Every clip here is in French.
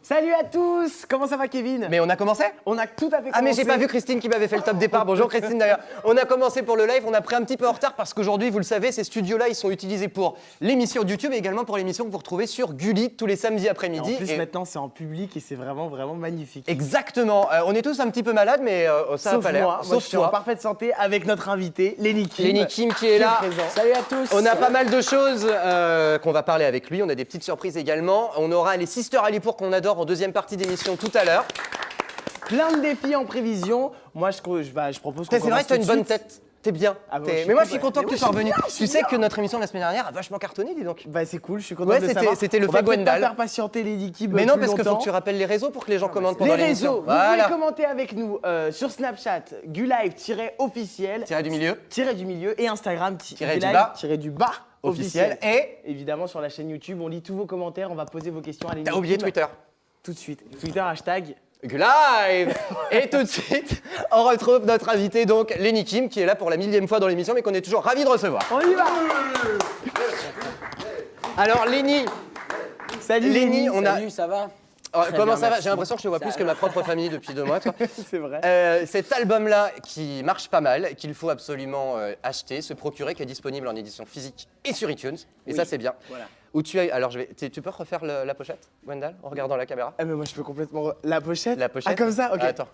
Salut à tous. Comment ça va, Kevin? Mais on a commencé? On a tout à fait commencé. Ah mais j'ai pas vu Christine qui m'avait fait le top départ. Bonjour Christine d'ailleurs. On a commencé pour le live, on a pris un petit peu en retard parce qu'aujourd'hui, vous le savez, ces studios-là, ils sont utilisés pour l'émission de YouTube et également pour l'émission que vous retrouvez sur Gulli tous les samedis après-midi. En plus, maintenant, c'est en public et c'est vraiment magnifique. Exactement. On est tous un petit peu malades, mais ça Sauf a pas l'air. moi, je suis en parfaite santé avec notre invité, Lenny Kim. Lenny Kim qui est là. Salut à tous. On a pas mal de choses qu'on va parler avec lui. On a des petites surprises également. On aura les Sisters Alipour qu'on adore en deuxième partie d'émission tout à l'heure. Plein de défis en prévision. Moi, je propose qu'on C'est vrai que t'as une bonne tête. T'es bien. Ah bon, mais moi, je suis content que tu sois revenu. Tu sais que notre émission de la semaine dernière a vachement cartonné, dis donc. Bah, c'est cool, je suis content Ouais, de le savoir. c'était le On va fait peut-être Gwendal. pas faire patienter Lenny Kim Mais non, plus parce qu'il faut longtemps. que tu rappelles les réseaux pour que les gens commentent pendant Les l'émission. réseaux, vous Voilà. pouvez commenter avec nous sur Snapchat, Gulive-officiel, Tiré du milieu. et Instagram, du bas, officiel. Et Évidemment, sur la chaîne YouTube, on lit tous vos commentaires, on va poser vos questions à Lenny t'as oublié Kim. Twitter. Tout de suite. Twitter, hashtag. Live. Et tout de suite, on retrouve notre invité, donc Lenny Kim, qui est là pour la 1000e fois dans l'émission, mais qu'on est toujours ravis de recevoir. On y va. Alors Lenny, Salut Lenny, Salut, ça va? comment bien, ça va? merci. J'ai l'impression que je te vois Ça plus va. que ma propre famille depuis 2 mois. Toi. C'est vrai. Cet album-là qui marche pas mal, qu'il faut absolument acheter, se procurer, qui est disponible en édition physique et sur iTunes. Et Oui, ça, c'est bien. voilà. Où tu as, alors, tu peux refaire la pochette, Gwendal, en regardant la caméra? Ah mais moi je peux complètement... La pochette. La pochette. Ah comme ça, ok. Attends.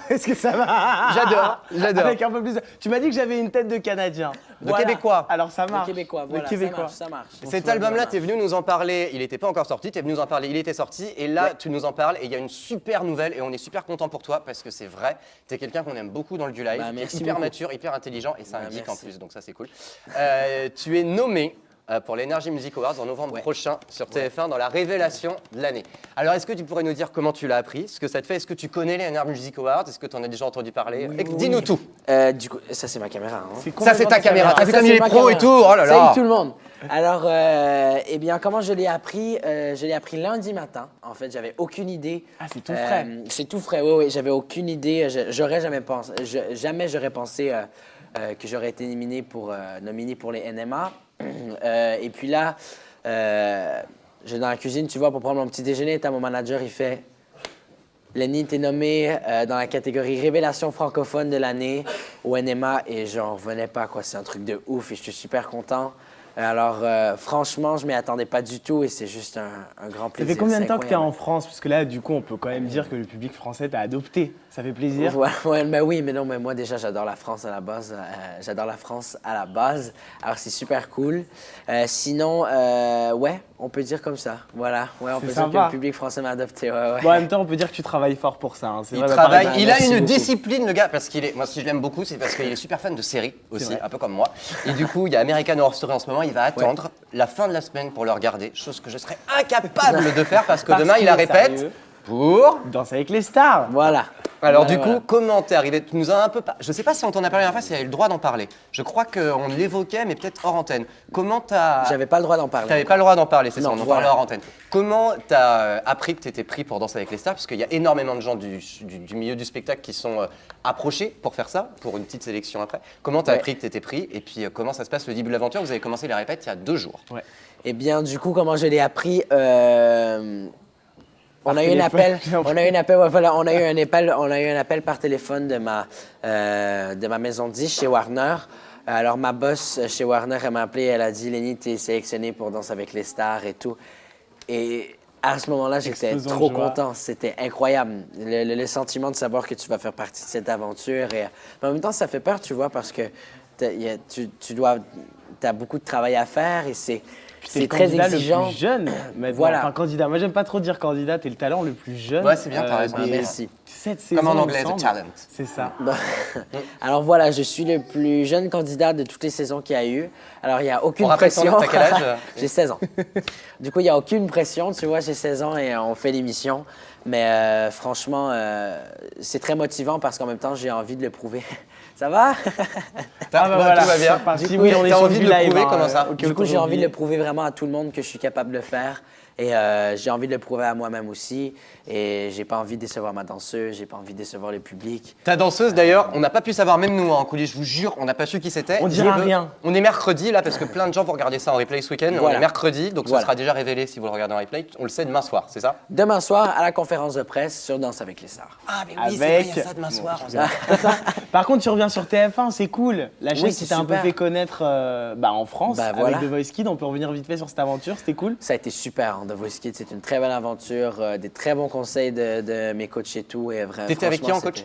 Est-ce que ça va? J'adore. Avec un peu plus de... Tu m'as dit que j'avais une tête de Canadien. De Québécois. Alors ça marche. Le Québécois, voilà, Le Québécois. ça marche. Cet album-là, tu es venu nous en parler, il n'était pas encore sorti, tu es venu nous en parler, il était sorti, et là, tu nous en parles, et il y a une super nouvelle, et on est super content pour toi, parce que c'est vrai, tu es quelqu'un qu'on aime beaucoup dans le live, Bah, merci hyper beaucoup. mature, hyper intelligent, et ça Bah, indique en merci. plus, donc ça c'est cool. Tu es nommé pour l'Energy Music Awards en novembre prochain sur TF1 dans la révélation de l'année. Alors, est-ce que tu pourrais nous dire comment tu l'as appris, ce que ça te fait? Est-ce que tu connais les Energy Music Awards? Est-ce que tu en as déjà entendu parler? Dis-nous tout. Du coup, ça c'est ma caméra. Hein. Ça, c'est ta caméra. T'as vu Ça, comme c'est il est ma pro et caméra. tout? Oh là là. Salut tout le monde. Alors, eh bien, comment je l'ai appris? Je l'ai appris lundi matin. En fait, j'avais aucune idée. Ah, c'est tout frais. C'est tout frais, oui. J'avais aucune idée. J'aurais jamais pensé, j'aurais pensé que j'aurais été nominé pour les NMA. Et puis là, j'ai dans la cuisine, tu vois, pour prendre mon petit déjeuner, t'as mon manager, il fait Lenny, t'es nommé dans la catégorie Révélation francophone de l'année au NMA et j'en revenais pas, quoi. C'est un truc de ouf et je suis super content. Alors, franchement, je m'y attendais pas du tout et c'est juste un grand Ça plaisir. fait combien de C'est temps que tu es en incroyable. France? Parce que là, du coup, on peut quand même dire que le public français t'a adopté. Ça fait plaisir. Ouais, mais oui, mais non, mais moi déjà j'adore la France à la base. Alors c'est super cool. Sinon, ouais, on peut dire comme ça. Voilà, ouais, on peut dire que sympa. le public français m'a adopté. Ouais. Bon, en même temps, on peut dire que tu travailles fort pour ça. Hein. C'est Il vrai, travaille, bah, il a merci une beaucoup. discipline, le gars, parce qu'il est. Moi, si je l'aime beaucoup, c'est parce qu'il est super fan de séries aussi, vrai. un peu comme moi. Et du coup, il y a American Horror Story en ce moment. Il va attendre la fin de la semaine pour le regarder, chose que je serais incapable de faire parce que Parce demain il qu'il la est répète sérieux. pour. Danse avec les stars. Voilà. Alors Voilà, du coup, voilà. comment t'es arrivé? Tu nous as un peu. Je sais pas si on t'en a parlé la dernière fois, si tu avais le droit d'en parler. Je crois qu'on l'évoquait, mais peut-être hors antenne. Comment t'as. J'avais pas le droit d'en parler. T'avais pas le droit d'en parler, c'est ça, Non, on en voilà. parlait hors antenne. Comment t'as appris que t'étais pris pour Danser avec les stars? Parce qu'il y a énormément de gens du milieu du spectacle qui sont approchés pour faire ça, pour une petite sélection après. Comment t'as Ouais. appris que t'étais pris? Et puis comment ça se passe le début de l'aventure? Vous avez commencé les répètes il y a 2 jours. Ouais. Eh bien, du coup, comment je l'ai appris on a eu un téléphone, appel, j'ai on a eu un appel, ouais, voilà, on a eu un appel par téléphone de ma maison de disques chez Warner. Alors ma boss chez Warner, elle m'a appelé, elle a dit Lenny, t'es sélectionné pour Danser avec les stars et tout. Et à ce moment-là, j'étais Explosion de trop joie. content. C'était incroyable. Le sentiment de savoir que tu vas faire partie de cette aventure. Mais en même temps, ça fait peur, tu vois, parce que t'as beaucoup de travail à faire et c'est T'es le très candidat exigeant. le plus jeune maintenant. Voilà. Enfin, candidat. Moi, j'aime pas trop dire candidat. T'es le talent le plus jeune. Ouais, c'est bien, t'as raison. des Merci. 7 saisons, Comme en il me anglais, the semble. talent. C'est ça. Alors voilà, je suis le plus jeune candidat de toutes les saisons qu'il y a eu. Alors il n'y a aucune On rappelle pression. t'as quel âge J'ai 16 ans. Du coup, il n'y a aucune pression. Tu vois, j'ai 16 ans et on fait l'émission. Mais franchement, c'est très motivant parce qu'en même temps, j'ai envie de le prouver. Ça va? Ah bah voilà, tout va bien. c'est reparti. Du coup, Oui, on est t'as sur envie du de le live, prouver, hein, comment ça? ok, Du coup, j'ai envie de le le prouver vraiment à tout le monde que je suis capable de le faire. Et j'ai envie de le prouver à moi-même aussi. Et j'ai pas envie de décevoir ma danseuse, j'ai pas envie de décevoir le public. Ta danseuse d'ailleurs, on n'a pas pu savoir, même nous en coulisses, je vous jure, on n'a pas su qui c'était. On dira Je veux- rien. On est mercredi là parce que plein de gens vont regarder ça en replay ce week-end. On Voilà. est mercredi, donc Voilà. ce sera déjà révélé si vous le regardez en replay. On le sait demain soir, c'est ça? Demain soir, à la conférence de presse sur Danse avec les stars. Ah mais oui, c'est vrai, il y a ça demain soir. Par contre, tu reviens sur TF1, c'est cool. La chaîne Oui, qui c'est t'a un peu super. fait connaître en France Bah, voilà. avec The Voice Kids. On peut revenir vite fait sur cette aventure, c'était cool. Ça a été super, hein, The Voice Kids, c'est une très belle aventure, des très bons conseils de mes coachs et tout. T'étais avec qui en coach?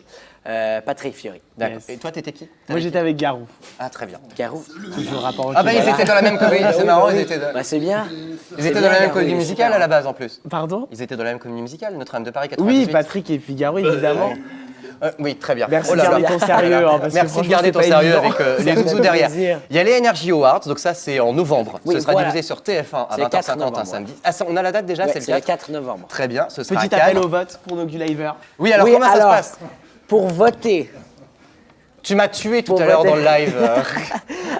Patrick Fiori. D'accord. Yes. Et toi t'étais qui? Moi, j'étais avec Garou. Ah très bien. Garou. Toujours rapport au Ah bah ils Québec. étaient dans la même comédie, c'est marrant, ils étaient, Bah, c'est bien. ils étaient dans la même comédie musicale à la base en plus. Pardon? Ils étaient dans la même comédie musicale, Notre-Dame de Paris 98. Oui, Patrick et puis Garou, évidemment. Oui, très bien. Merci Oh de là là. garder ton sérieux. Hein, parce que Merci de franchement, garder c'est ton pas sérieux évident. avec les Ça me zouzous fait derrière. plaisir. Il y a les Energy Awards, donc ça c'est en novembre. Oui, ce sera voilà. diffusé sur TF1 à C'est le 4 20h50 un novembre, samedi. Ah, ça, on a la date déjà, Ouais, c'est c'est le le 4. 4 novembre. Très bien, ce sera à Petit appel Cannes. au vote pour nos Gulivers. Oui, alors Oui, comment ça se passe? Pour voter, Tu m'as tué tout Pour à l'heure voter. dans le live.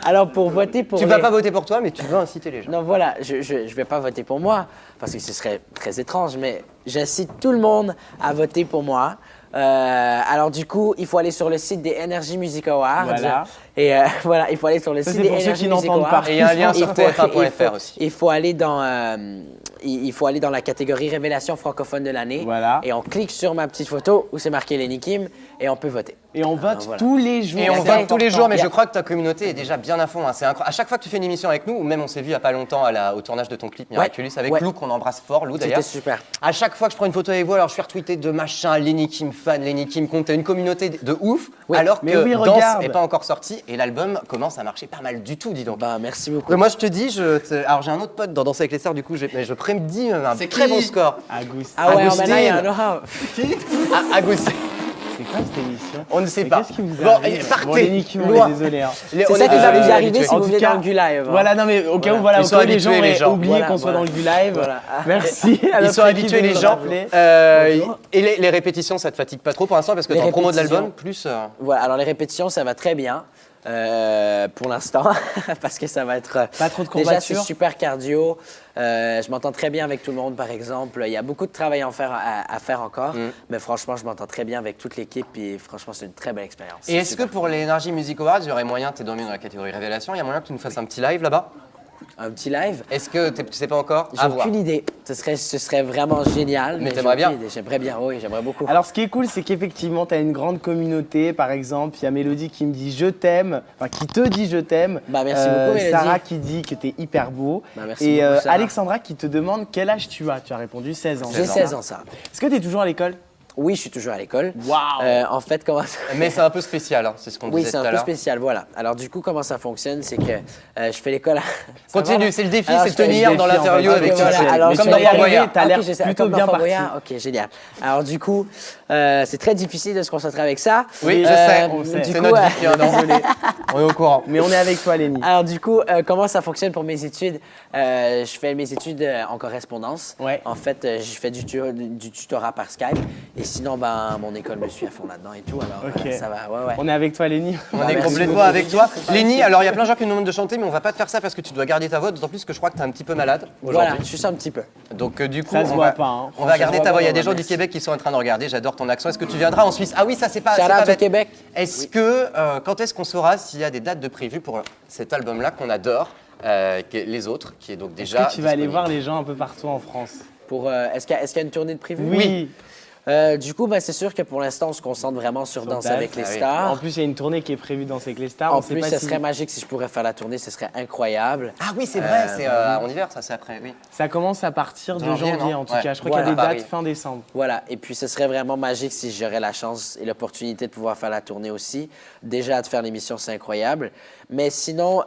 alors pour voter pour Tu vas les- pas voter pour toi, mais tu veux inciter les gens. Non, voilà, je vais pas voter pour moi, parce que ce serait très étrange, mais j'incite tout le monde à voter pour moi. Alors du coup, il faut aller sur le site des Energy Music Awards. Voilà. Et voilà, il faut aller sur le Ça, site c'est des pour ceux Energy qui Music n'entendent Awards. pas. Et il y a un lien Il sur faut- tf1.fr aussi. Il faut aller dans, il faut aller dans la catégorie Révélation francophone de l'année. Voilà. Et on clique sur ma petite photo où c'est marqué Lenny Kim et on peut voter. Et on vote voilà. tous les jours. Et on C'est vote tous les jours, mais important. je crois que ta communauté est déjà bien à fond. Hein. C'est incroyable. À chaque fois que tu fais une émission avec nous, ou même on s'est vu il y a pas longtemps au tournage de ton clip Miraculous avec Ouais. Lou, qu'on embrasse fort, Lou C'était d'ailleurs. super. À chaque fois que je prends une photo avec vous, alors je suis retweeté de machin, Lenny Kim fan, Lenny Kim compte. T'as une communauté de ouf, Oui. alors Mais que oui, Danse regarde. n'est pas encore sorti et l'album commence à marcher pas mal du tout, dis donc. Bah, merci beaucoup. Mais moi je te dis, alors j'ai un autre pote dans Danser avec les stars, du coup mais je prédis un C'est très qui bon score. Agus. Ah ouais, Agustin. maintenant il y a un know-how. Agustin. C'est quoi cette émission? On ne sait Mais pas. Qu'est-ce qui vous Bon, arrive? partez. Bon, Lenny Kim, on Loin. est désolé. Hein. C'est ça qui va vous arriver si En vous tout venez cas, dans le Gu Live. hein. Voilà, non mais au cas où, Voilà. voilà, Ils au sont cas où les habitués, gens les auraient gens. oublié Voilà, qu'on soit voilà. dans le du live. Voilà. Merci. à Ils notre sont équipe habitués de les nous gens. rappeler. Et les répétitions, ça te fatigue pas trop pour l'instant parce que Les t'es en promo de répétitions. l'album, plus. Voilà, alors les répétitions, ça va très bien pour l'instant, parce que ça va être... Pas trop de Déjà, c'est courbatures. super cardio. Je m'entends très bien avec tout le monde, par exemple. Il y a beaucoup de travail à faire encore, mais franchement, je m'entends très bien avec toute l'équipe et franchement, c'est une très belle expérience. Et est-ce que pour les Energy Music Awards, il y aurait moyen, t'es dominé dans la catégorie révélation, il y a moyen que tu nous fasses un petit live là-bas? Un petit live? Est-ce que tu sais pas encore? J'ai À voir. aucune idée. Ce serait vraiment génial. Mais j'ai t'aimerais bien? aucune idée. J'aimerais bien, oui, j'aimerais beaucoup. Alors, ce qui est cool, c'est qu'effectivement, tu as une grande communauté. Par exemple, il y a Mélodie qui me dit je t'aime, enfin qui te dit je t'aime. Bah, merci beaucoup, Mélodie. Sarah qui dit que tu es hyper beau. Bah, merci et beaucoup, Sarah. Alexandra qui te demande quel âge tu as. Tu as répondu 16 ans. J'ai 16 ans, ça. Est-ce que tu es toujours à l'école? Oui, je suis toujours à l'école. Waouh. En fait, comment Mais c'est un peu spécial, hein, c'est ce qu'on Oui, disait c'est tout un à peu l'heure. spécial, voilà. Alors du coup, comment ça fonctionne, c'est que je fais l'école. Ça Continue, va, c'est le défi, Alors, c'est je de fais le tenir défi, dans en fait. l'interview Ok, avec voilà. Michel. Alors, Mais comme tu vas y d'habitude, arriver, t'as ok, l'air j'essaie- plutôt comme bien l'enfant parti. Goya. Ok, génial. Alors du coup, c'est très difficile de se concentrer avec ça. Oui, je Euh, sais, on sait. du c'est coup, notre vie qui est désolé. On est au courant. Mais on est avec toi, Lenny. Alors du coup, comment ça fonctionne pour mes études? Je fais mes études en correspondance. Ouais. En fait, je fais du tutorat par Skype. Et sinon, ben, mon école me suit à fond là-dedans et tout. Alors Ok. ça va, ouais, ouais. On est avec toi, Lenny. On Bah, est merci complètement beaucoup. avec toi. Lenny, alors il y a plein de gens qui nous demandent de chanter, mais on va pas te faire ça parce que tu dois garder ta voix, d'autant plus que je crois que tu es un petit peu malade Voilà, aujourd'hui. je suis un petit peu. Donc du coup, Ça se on voit va, pas, hein. on va garder ta voix. Il y a des gens du merci. Québec qui sont en train de regarder. J'adore ton accent. Est-ce que tu viendras en Suisse? Ah oui, ça c'est pas. Shout c'est pas out au bête. Québec. Est-ce que quand est-ce qu'on saura s'il y a des dates de prévues pour cet album-là qu'on adore, les autres, qui est donc Est-ce déjà. que tu vas aller disponible. voir les gens un peu partout en France? Pour, est-ce qu'il y a une tournée de prévue? Oui. Du coup, ben, c'est sûr que pour l'instant, on se concentre vraiment sur Danse Danse. avec les Ah oui. stars. En plus, il y a une tournée qui est prévue dans Avec les stars. En On sait plus, pas ça si- serait magique si je pourrais faire la tournée, ce serait incroyable. Ah oui, c'est vrai, c'est en hiver, ça c'est après, oui. Ça commence à partir de Janvier, janvier, non en tout Ouais. cas. Je crois Voilà. qu'il y a des Paris. dates fin décembre. Voilà, et puis ce serait vraiment magique si j'aurais la chance et l'opportunité de pouvoir faire la tournée aussi. Déjà, de faire l'émission, c'est incroyable. Mais sinon,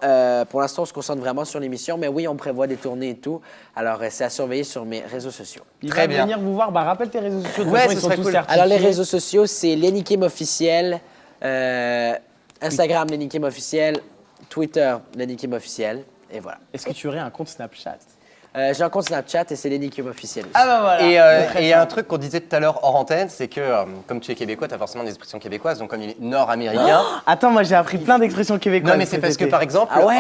pour l'instant, on se concentre vraiment sur l'émission. Mais oui, on prévoit des tournées et tout. Alors, c'est à surveiller sur mes réseaux sociaux. Il Très va bien. venir vous voir. Bah, rappelle tes réseaux sociaux. De toute Ouais, façon, ce ils sont serait tous cool. certifiés. Alors, les réseaux sociaux, c'est Lenny Kim officiel, Instagram Lenny Kim officiel, Twitter Lenny Kim officiel, et voilà. Est-ce que tu aurais un compte Snapchat? J'ai un compte Snapchat et c'est Lenny Cube officiel aussi. Ah bah voilà. Et un truc qu'on disait tout à l'heure hors antenne, c'est que comme tu es québécois, tu as forcément des expressions québécoises. Donc comme il est nord-américain. Attends, moi j'ai appris plein d'expressions québécoises. Non mais c'est parce que cet été. par exemple, Ah ouais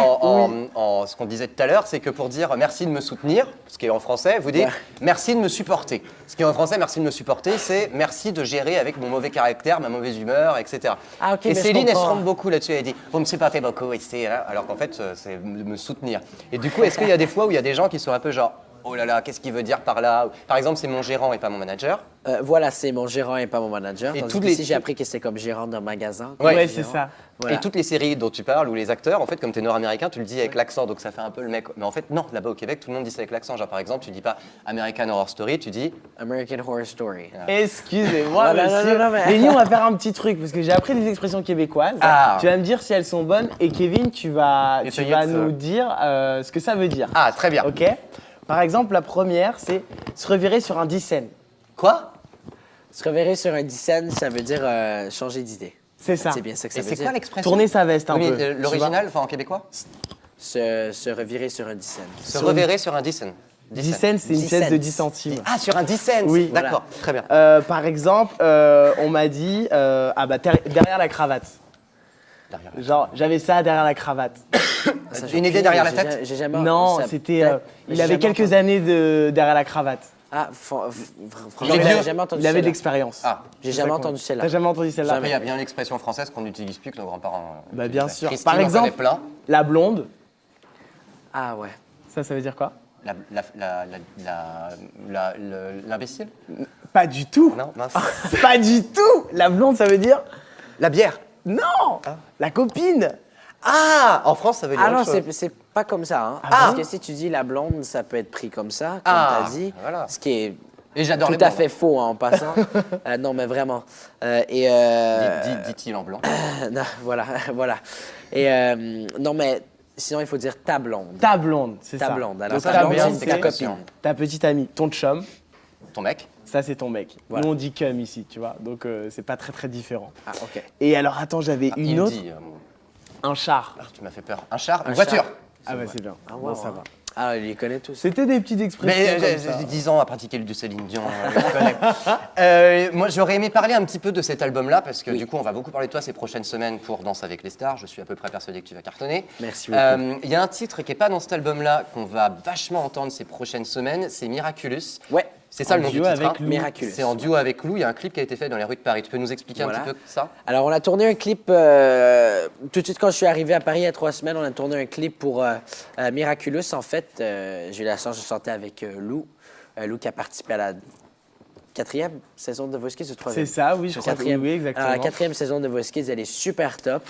ce qu'on disait tout à l'heure, c'est que pour dire merci de me soutenir, ce qui est en français, vous dites Ouais. merci de me supporter. Ce qui est en français, merci de me supporter, c'est merci de gérer avec mon mauvais caractère, ma mauvaise humeur, etc. Ah, ok, et mais je Céline, elle se comprends. trompe beaucoup là-dessus. Elle dit vous me supportez beaucoup ici, hein, alors qu'en fait, c'est me soutenir. Et du coup, est-ce qu'il y a des fois où il y a des gens qui sont un peu genre oh là là, qu'est-ce qu'il veut dire par là? Par exemple, c'est mon gérant et pas mon manager. Voilà, c'est mon gérant et pas mon manager. Et Tandis toutes qu'ici, les- j'ai appris que c'est comme gérant d'un magasin. Ouais. Ouais, comme c'est gérant. ça. Voilà. Et toutes les séries dont tu parles, ou les acteurs, en fait, comme tu es nord-américain, tu le dis avec l'accent, donc ça fait un peu le mec. Mais en fait, non, là-bas au Québec, tout le monde dit ça avec l'accent. Genre, par exemple, tu dis pas American Horror Story, tu dis. American Horror Story. Excusez-moi, Voilà, monsieur. non, mais- Lénie, on va faire un petit truc parce que j'ai appris des expressions québécoises. Ah. Tu vas me dire si elles sont bonnes et Kevin, tu vas Essayez de nous se- dire ce que ça veut dire. Ah, très bien. Ok. Par exemple, la première, c'est se revirer sur un 10 cents. Quoi? Se reverrer sur un 10 cents, ça veut dire changer d'idée. C'est ça. C'est bien ça que ça Et veut c'est dire. quoi l'expression? Tourner sa veste un Oui, peu. mais, tu l'original, enfin en québécois? Se revirer sur un 10 cents. Se reverrer sur un 10 cents. vois. 10 cents, c'est une 10 pièce de cents. 10 centimes. Ah, sur un 10 cents. Oui. D'accord, très bien. Par exemple, on m'a dit derrière la cravate. Derrière. Genre, j'avais ça derrière la cravate. Ça, j'ai Une idée aucune derrière la idée. tête? J'ai jamais. Non, ça- c'était. peut-être, mais Il j'ai avait jamais quelques entendu. années derrière la cravate. Ah, franchement, Les vieux. j'ai jamais entendu Il avait de celle-là. l'expérience. Ah. J'ai C'est jamais ça qu'on- entendu celle-là. T'as jamais entendu celle-là? Après, il y a bien l'expression française qu'on n'utilise plus que nos grands-parents. Bah bien sûr. Christine Par en connaît exemple, plein. la blonde, Ah ouais. ça veut dire quoi? L'imbécile? Pas du tout. Non, mince. Pas du tout. La blonde, ça veut dire La bière. non. La copine. Ah, en France, ça veut dire Ah non, autre chose. c'est pas comme ça. Hein. Ah Parce bon? que si tu dis la blonde, ça peut être pris comme ça, comme Ah, t'as dit. voilà. Ce qui est Et j'adore tout les à blondes. fait faux hein, en passant. Non, mais vraiment. Dit-il en blanc. Non, voilà, voilà. Et non, mais sinon, il faut dire ta blonde. Ta blonde, c'est ça. Ta blonde. Alors, Donc, ça, ta j'aime bien, blonde, c'est ta c'est ta copine. ta petite amie, ton chum. Ton mec. Ça, c'est ton mec. Voilà. Nous, on dit cum ici, tu vois. Donc, c'est pas très, très différent. Ah, ok. Et alors, attends, j'avais Il une me autre. dit. Un char. Tu m'as fait peur. Un char, Un une voiture. char. Ah bah c'est bien. Ah, Bon, wow, ça hein. va. Ah, il les connaît tous. C'était des petites expressions Mais comme ça. j'ai 10 ans à pratiquer du Céline Dion, je connais. Moi, j'aurais aimé parler un petit peu de cet album-là, parce que du coup, on va beaucoup parler de toi ces prochaines semaines pour Danse avec les stars. Je suis à peu près persuadé que tu vas cartonner. Merci beaucoup. Il y a un titre qui n'est pas dans cet album-là, qu'on va vachement entendre ces prochaines semaines, c'est Miraculous. Ouais. C'est ça En le nom du duo titre. avec hein. Lou. Miraculous. C'est en duo avec Lou. Il y a un clip qui a été fait dans les rues de Paris. Tu peux nous expliquer Voilà. un petit peu ça? Alors, on a tourné un clip, tout de suite quand je suis arrivé à Paris il y a 3 semaines, on a tourné un clip pour Miraculous. En fait, j'ai eu la chance de chanter avec Lou. Lou qui a participé à la 4e saison de Voice Kids ou 3e? C'est ça, oui, je crois que oui, exactement. Alors, la 4e saison de Voice Kids, elle est super top.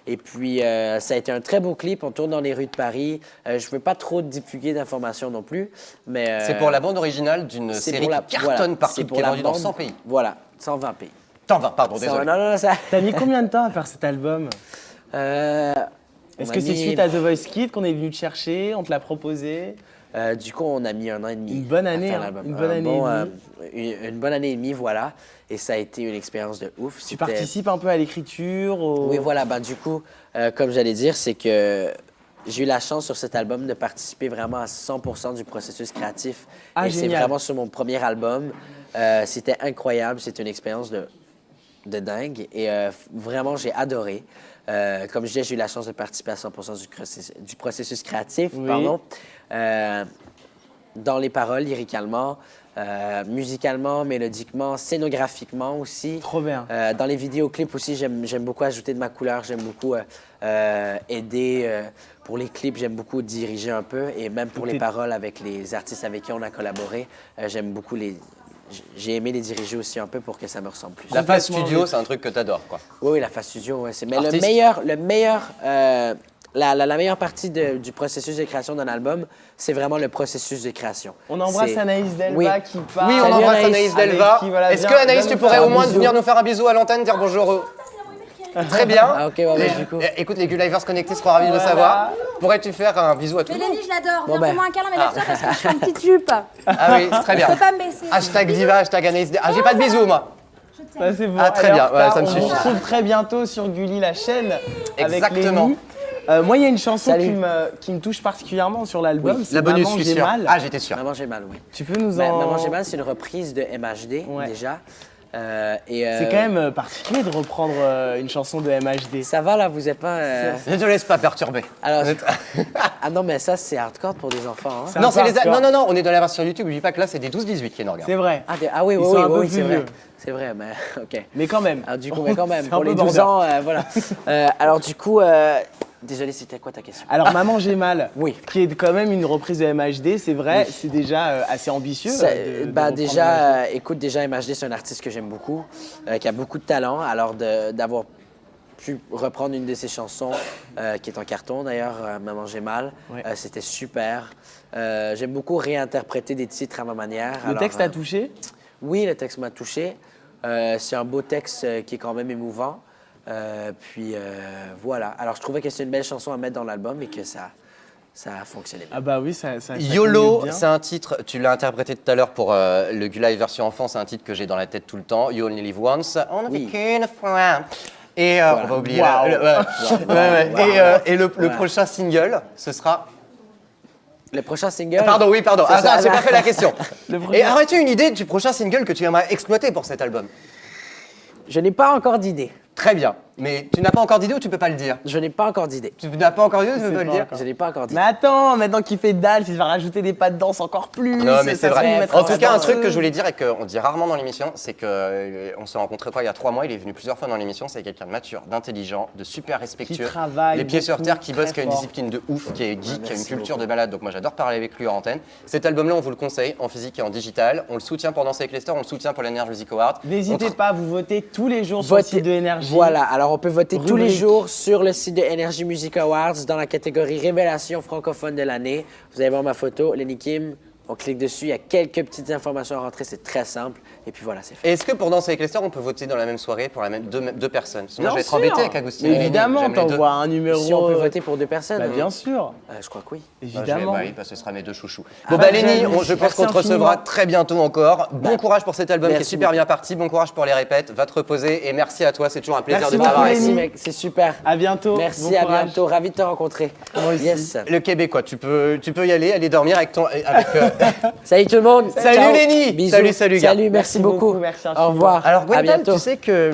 Et puis, ça a été un très beau clip. On tourne dans les rues de Paris. Je ne veux pas trop divulguer d'informations non plus, mais... C'est pour la bande originale d'une c'est série pour qui voilà, cartonne partout, c'est qui pour est la vendue dans bande- 100 pays. Voilà, 120 pays. T'en vas, pardon, Ça, désolé. non, non, ça... T'as mis combien de temps à faire cet album? Est-ce On que a c'est mis- suite à The Voice Kids qu'on est venu te chercher, on te l'a proposé? Du coup, on a mis 1 an et demi. Une bonne à année, faire hein, l'album. une bonne année une bonne année et demie, voilà. Et ça a été une expérience de ouf. Tu C'était- participes un peu à l'écriture Oui, voilà. Ben, du coup, comme j'allais dire, c'est que j'ai eu la chance sur cet album de participer vraiment à 100% du processus créatif. Ah, et c'est génial. vraiment sur mon premier album. C'était incroyable. C'était une expérience de dingue. Et vraiment, j'ai adoré. Comme je disais, j'ai eu la chance de participer à 100% du processus créatif. Oui. Pardon. Dans les paroles, lyricalement, musicalement, mélodiquement, scénographiquement aussi. Trop bien. Dans les vidéoclips aussi, j'aime beaucoup ajouter de ma couleur, j'aime beaucoup aider. Pour les clips, j'aime beaucoup diriger un peu. Et même pour les T'es- paroles avec les artistes avec qui on a collaboré, j'aime beaucoup les... J'ai aimé les diriger aussi un peu pour que ça me ressemble plus. La phase Complètement, studio, oui. c'est un truc que t'adores, quoi. Oui, oui, la phase studio, ouais, c'est... Mais Artiste. la meilleure partie du processus de création d'un album, c'est vraiment le processus de création. On embrasse C'est- Anaïs Delva Oui. qui parle. Oui, on Salut, embrasse Anaïs. Anaïs Avec Delva. qui, voilà, Est-ce viens- que Anaïs, viens tu nous pourrais faire au un moins bisou. venir nous faire un bisou à l'antenne, dire bonjour Très bien. Ah, ok, ouais, ouais, du coup. Écoute, les Gulivers connectés seront ravis de le Voilà. savoir. Pourrais-tu faire un bisou à tout Mais le monde Lenny, je l'adore. Bon, Viens, ben. fais-moi un câlin, mais lève-toi parce que je suis en petite jupe. Ah oui, très bien. Je peux pas me baisser. Hashtag diva, hashtag Anaïs. Ah, j'ai pas de bisous, moi. Je t'aime. Ça, c'est bon. Ah, très Elle est bien, en retard. ouais, ça me On suffit. se retrouve très bientôt sur Gulli, la chaîne. Exactement. Avec Lenny. Moi, il y a une chanson Salut. qui me touche particulièrement sur l'album. Oui, c'est La bonus, Maman, je suis j'ai sûr. mal. Ah, j'étais sûr. Maman, j'ai mal, oui. Tu peux nous Maman, j'ai mal, c'est une reprise de MHD, Ouais. déjà. C'est quand même particulier de reprendre une chanson de MHD. Ça va, là, vous êtes pas... Ne te laisse pas perturber. Alors, ah non, mais ça, c'est hardcore pour des enfants, hein. C'est Non, un c'est peu les. hardcore. Non, on est dans la version YouTube. N'oublie pas que là, c'est des 12-18 qui nous regardent. C'est vrai. Ah oui, Ils oui, sont oui, un peu oui, plus c'est vrai. vieux. C'est vrai, mais OK. Mais quand même. Alors, du coup, mais quand même, C'est un pour peu les 12 border. ans, voilà. Alors, du coup, désolé, c'était quoi ta question? Alors, Maman, j'ai mal. Oui. Qui est quand même une reprise de MHD, c'est vrai, c'est déjà assez ambitieux. de Bah, reprendre déjà, MHD. écoute, déjà, MHD, c'est un artiste que j'aime beaucoup, qui a beaucoup de talent. Alors, d'avoir pu reprendre une de ses chansons, qui est en carton d'ailleurs, Maman, j'ai mal, Ouais. c'était super. J'aime beaucoup réinterpréter des titres à ma manière. Le Alors, texte t'a touché? Oui, le texte m'a touché. C'est un beau texte qui est quand même émouvant. Voilà. Alors, je trouvais que c'est une belle chanson à mettre dans l'album et que ça a fonctionné bien. Ah bah oui, ça YOLO, commute bien. c'est un titre, tu l'as interprété tout à l'heure pour le Gulai version enfant, c'est un titre que j'ai dans la tête tout le temps. You only live once, on ne vit Oui. qu'une fois. Et on va oublier. Waouh. Et le Voilà. prochain single, ce sera. Le prochain single. Pardon, oui, pardon. C'est Ah, ça, non, j'ai là. pas fait la question. Le prochain- Et aurais-tu une idée du prochain single que tu aimerais exploiter pour cet album? Je n'ai pas encore d'idée. Très bien. Mais tu n'as pas encore d'idée ou tu peux pas le dire? Je n'ai pas encore d'idée. Tu n'as pas encore d'idée ou tu peux sais pas le pas dire? encore. Je n'ai pas encore d'idée. Mais attends, maintenant qu'il fait dalle, il va rajouter des pas de danse encore plus. Non, mais c'est ça vrai. va nous mettre En en tout cas, un danse. truc que je voulais dire et qu'on dit rarement dans l'émission, c'est qu'on s'est rencontrés il y a 3 mois, il est venu plusieurs fois dans l'émission, c'est quelqu'un de mature, d'intelligent, de super respectueux. Qui travaille les pieds sur beaucoup, terre, qui bosse, très qui a une fort. discipline de ouf, qui est geek, qui a une merci culture beaucoup. de malade. Donc moi j'adore parler avec lui en antenne. Cet album-là, on vous le conseille en physique et en digital. On le soutient pour Danser avec les stars, on le soutient pour l'Energy Music Award. N'hésitez On pas, vous votez tous les jours sur le Votez- site de Énergie. Voilà, alors on peut voter tous les Rubrique. jours sur le site de Energy Music Awards dans la catégorie Révélation francophone de l'année. Vous allez voir ma photo, Lenny Kim. On clique dessus, il y a quelques petites informations à rentrer, c'est très simple. Et puis voilà, c'est fait. Est-ce que pour Danser avec les stars, on peut voter dans la même soirée pour la même deux personnes? Sinon, Bien je vais être sûr. embêté avec Agustin. Mais évidemment, t'envoies un numéro. Si on peut voter pour 2 personnes. Bah, bien sûr, Je crois que oui. évidemment. Bah oui, parce que ce sera mes 2 chouchous. Bon, bah, bah, Lenny, Janice, je pense merci qu'on te recevra infiniment. très bientôt encore. Bon courage pour cet album qui est Merci super beaucoup. bien parti. Bon courage pour les répètes. Va te reposer et merci à toi. C'est toujours un plaisir Merci de t'avoir beaucoup, ici. Lenny. Merci mec, c'est super. À bientôt. Merci, bon à courage. bientôt. Ravi de te rencontrer. Moi aussi. Yes. Le Québécois, tu peux y aller dormir avec ton. Salut tout le monde. Salut Ciao. Lenny. Bisous. Salut, gars. Salut, merci beaucoup. Merci Au infiniment. revoir. Alors, à Gwendal, bientôt. tu sais que